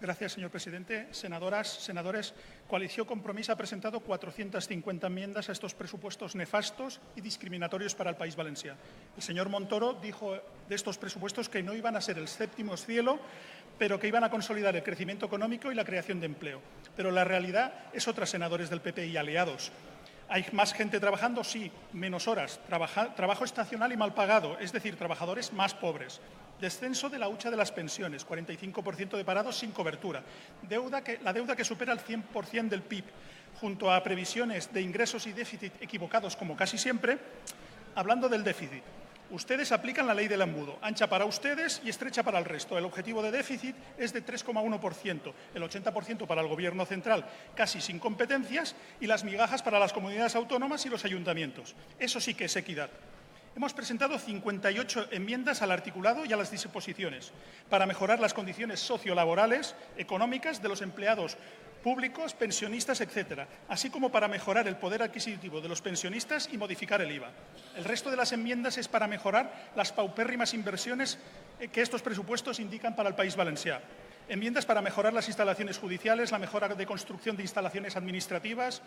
Gracias, señor presidente. Senadoras, senadores, Coalició Compromís ha presentado 450 enmiendas a estos presupuestos nefastos y discriminatorios para el País Valencià. El señor Montoro dijo de estos presupuestos que no iban a ser el séptimo cielo, pero que iban a consolidar el crecimiento económico y la creación de empleo. Pero la realidad es otra, senadores del PP y aliados. ¿Hay más gente trabajando? Sí, menos horas. Trabajo estacional y mal pagado, es decir, trabajadores más pobres. Descenso de la hucha de las pensiones, 45% de parados sin cobertura. La deuda que supera el 100% del PIB, junto a previsiones de ingresos y déficit equivocados, como casi siempre. Hablando del déficit, ustedes aplican la ley del embudo, ancha para ustedes y estrecha para el resto. El objetivo de déficit es de 3,1%, el 80% para el Gobierno central, casi sin competencias, y las migajas para las comunidades autónomas y los ayuntamientos. Eso sí que es equidad. Hemos presentado 58 enmiendas al articulado y a las disposiciones para mejorar las condiciones sociolaborales, económicas de los empleados públicos, pensionistas, etcétera, así como para mejorar el poder adquisitivo de los pensionistas y modificar el IVA. El resto de las enmiendas es para mejorar las paupérrimas inversiones que estos presupuestos indican para el País Valencià. Enmiendas para mejorar las instalaciones judiciales, la mejora de construcción de instalaciones administrativas,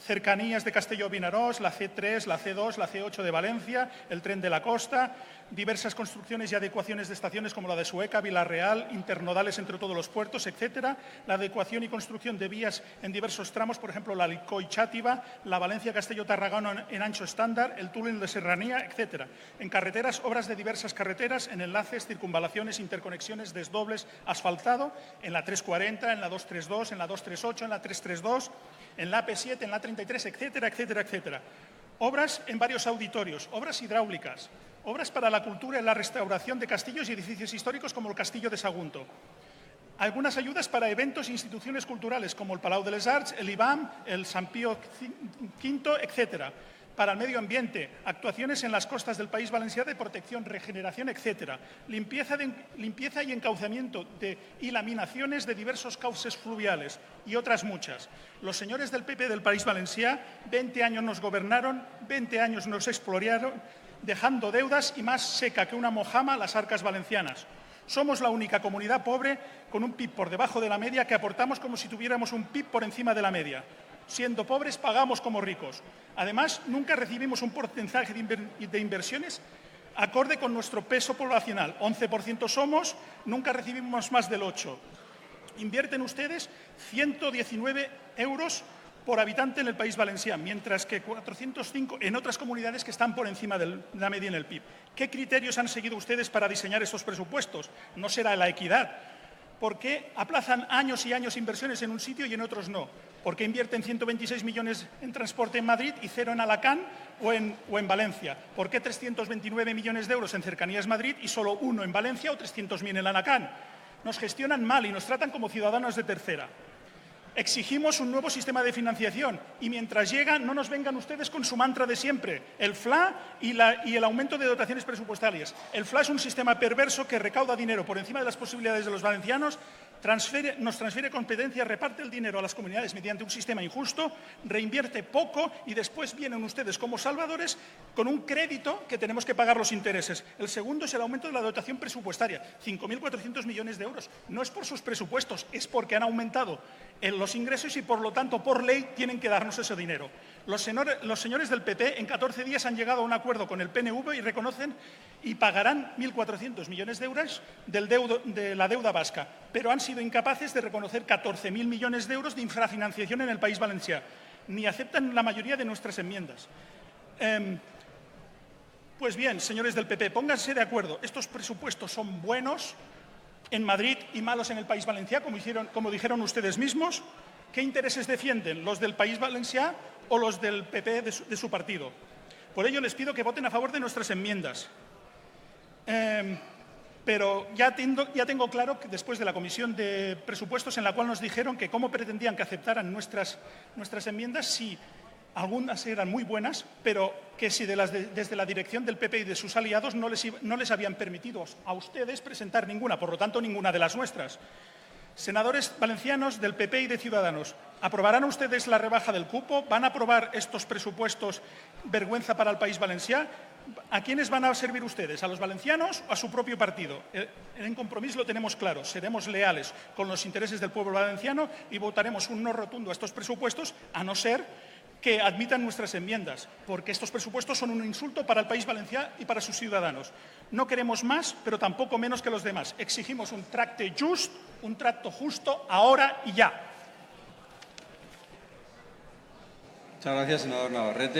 cercanías de Castelló-Vinaròs, la C3, la C2, la C8 de Valencia, el tren de la costa, diversas construcciones y adecuaciones de estaciones como la de Sueca, Vila-real, internodales entre todos los puertos, etcétera, la adecuación y construcción de vías en diversos tramos, por ejemplo, la Alcoi-Xàtiva, la Valencia-Castelló-Tarragona en ancho estándar, el túnel de Serranía, etcétera. En carreteras, obras de diversas carreteras, en enlaces, circunvalaciones, interconexiones, desdobles, asfaltado, en la 340, en la 232, en la 238, en la 332, en la AP7, en la 33, etcétera, etcétera, etcétera. Obras en varios auditorios, obras hidráulicas, obras para la cultura y la restauración de castillos y edificios históricos como el Castillo de Sagunto. Algunas ayudas para eventos e instituciones culturales como el Palau de les Arts, el IBAM, el Sant Pío V, etcétera. Para el medio ambiente, actuaciones en las costas del País Valencià de protección, regeneración, etcétera. Limpieza y encauzamiento y laminaciones de diversos cauces fluviales y otras muchas. Los señores del PP del País Valencià 20 años nos gobernaron, 20 años nos expoliaron, dejando deudas y más seca que una mojama las arcas valencianas. Somos la única comunidad pobre con un PIB por debajo de la media que aportamos como si tuviéramos un PIB por encima de la media. Siendo pobres, pagamos como ricos. Además, nunca recibimos un porcentaje de inversiones acorde con nuestro peso poblacional. 11% somos, nunca recibimos más del 8%. Invierten ustedes 119 euros por habitante en el País Valencià, mientras que 405 en otras comunidades que están por encima de la media en el PIB. ¿Qué criterios han seguido ustedes para diseñar estos presupuestos? ¿No será la equidad? ¿Por qué aplazan años y años inversiones en un sitio y en otros no? ¿Por qué invierten 126 millones en transporte en Madrid y cero en Alacant o en Valencia? ¿Por qué 329 millones de euros en Cercanías Madrid y solo uno en Valencia o 300.000 en Alacant? Nos gestionan mal y nos tratan como ciudadanos de tercera. Exigimos un nuevo sistema de financiación y mientras llega no nos vengan ustedes con su mantra de siempre, el FLA y el aumento de dotaciones presupuestarias. El FLA es un sistema perverso que recauda dinero por encima de las posibilidades de los valencianos, nos transfiere competencias, reparte el dinero a las comunidades mediante un sistema injusto, reinvierte poco y después vienen ustedes como salvadores con un crédito que tenemos que pagar los intereses. El segundo es el aumento de la dotación presupuestaria, 5.400 millones de euros. No es por sus presupuestos, es porque han aumentado los ingresos y, por lo tanto, por ley, tienen que darnos ese dinero. Los señores del PP en 14 días han llegado a un acuerdo con el PNV y reconocen y pagarán 1.400 millones de euros de la deuda vasca, pero han sido incapaces de reconocer 14.000 millones de euros de infrafinanciación en el País Valencià. Ni aceptan la mayoría de nuestras enmiendas. Pues bien, señores del PP, pónganse de acuerdo. Estos presupuestos son buenos en Madrid y malos en el País Valencià, como dijeron ustedes mismos. ¿Qué intereses defienden? ¿Los del País Valencià o los del PP de su partido? Por ello, les pido que voten a favor de nuestras enmiendas. Pero ya tengo claro que después de la Comisión de Presupuestos, en la cual nos dijeron que cómo pretendían que aceptaran nuestras enmiendas, si algunas eran muy buenas, pero que si desde la dirección del PP y de sus aliados no les habían permitido a ustedes presentar ninguna, por lo tanto, ninguna de las nuestras. Senadores valencianos del PP y de Ciudadanos, ¿aprobarán ustedes la rebaja del cupo? ¿Van a aprobar estos presupuestos vergüenza para el País Valencià? ¿A quiénes van a servir ustedes? ¿A los valencianos o a su propio partido? En Compromís lo tenemos claro. Seremos leales con los intereses del pueblo valenciano y votaremos un no rotundo a estos presupuestos, a no ser que admitan nuestras enmiendas, porque estos presupuestos son un insulto para el País Valenciano y para sus ciudadanos. No queremos más, pero tampoco menos que los demás. Exigimos un trato justo, ahora y ya. Muchas gracias, senador Navarrete.